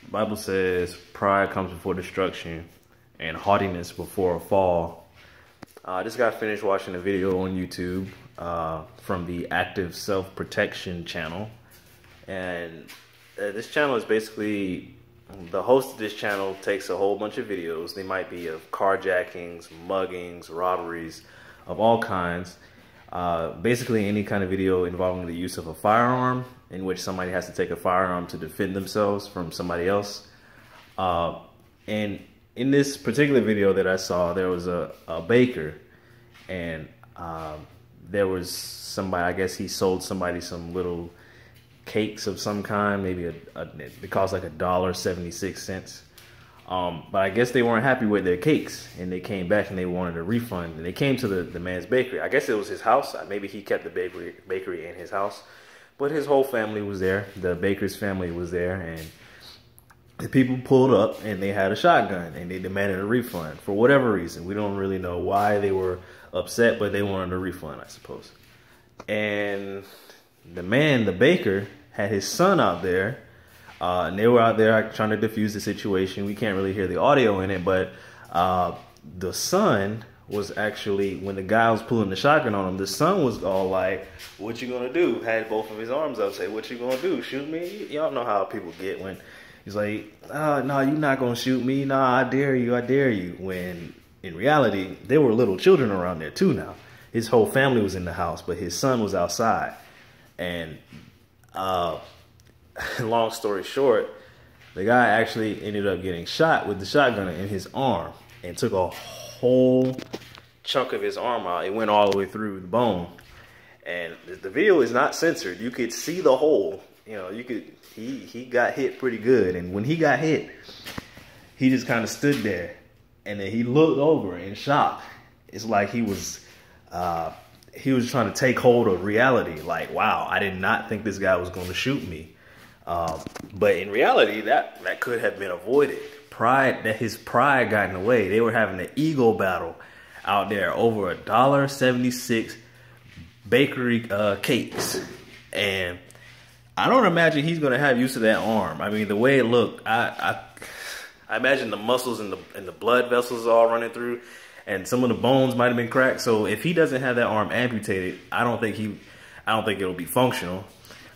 The Bible says pride comes before destruction and haughtiness before a fall. I just got finished watching a video on YouTube from the Active Self-Protection channel. And this channel is basically, the host of this channel takes a whole bunch of videos. They might be of carjackings, muggings, robberies of all kinds. Basically any kind of video involving the use of a firearm, in which somebody has to take a firearm to defend themselves from somebody else. And in this particular video that I saw, there was a baker, and there was somebody, I guess he sold somebody some little cakes of some kind, maybe it cost like $1.76. But I guess they weren't happy with their cakes, and they came back and they wanted a refund. And they came to the man's bakery. I guess it was his house. Maybe he kept the bakery in his house, but his whole family was there. The baker's family was there, and the people pulled up and they had a shotgun and they demanded a refund for whatever reason. We don't really know why they were upset, but they wanted a refund, I suppose. And the baker, had his son out there. And they were out there trying to defuse the situation. We can't really hear the audio in it, but the son was actually, when the guy was pulling the shotgun on him, the son was all like, "What you gonna do?" Had both of his arms up, say, "What you gonna do? Shoot me?" Y'all know how people get when he's like, "No, you're not gonna shoot me. Nah, I dare you, I dare you." When in reality, there were little children around there too now. His whole family was in the house, but his son was outside. And long story short, the guy actually ended up getting shot with the shotgun in his arm and took a whole chunk of his arm out. It went all the way through the bone. And the video is not censored. You could see the hole. You know, he got hit pretty good. And when he got hit, he just kind of stood there. And then he looked over in shock. It's like he was trying to take hold of reality. Like, wow, I did not think this guy was going to shoot me. But in reality, that could have been avoided. His pride got in the way. They were having an ego battle out there over $1.76 bakery cakes. And I don't imagine he's going to have use of that arm. I mean, the way it looked, I imagine the muscles and the blood vessels all running through, and some of the bones might have been cracked. So if he doesn't have that arm amputated, I don't think it'll be functional.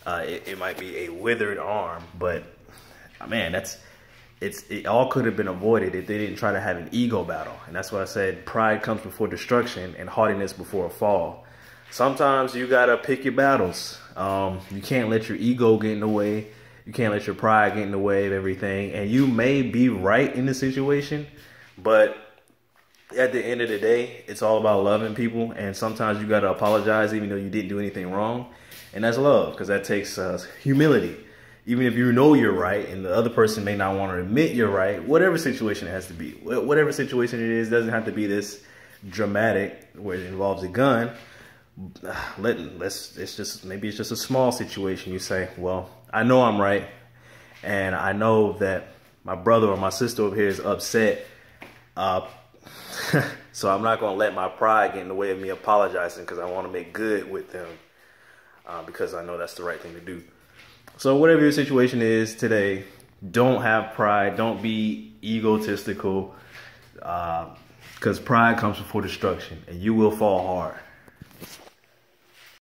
It might be a withered arm, but man, it all could have been avoided if they didn't try to have an ego battle. And that's why I said pride comes before destruction and haughtiness before a fall. Sometimes you gotta pick your battles. You can't let your ego get in the way. You can't let your pride get in the way of everything. And you may be right in the situation, but at the end of the day, it's all about loving people. And sometimes you gotta apologize even though you didn't do anything wrong. And that's love, because that takes humility. Even if you know you're right and the other person may not want to admit you're right, whatever situation it has to be. Whatever situation it is, doesn't have to be this dramatic where it involves a gun. Maybe it's just a small situation. You say, well, I know I'm right, and I know that my brother or my sister over here is upset. So I'm not going to let my pride get in the way of me apologizing, because I want to make good with them. Because I know that's the right thing to do. So whatever your situation is today, don't have pride. Don't be egotistical, because pride comes before destruction, and you will fall hard.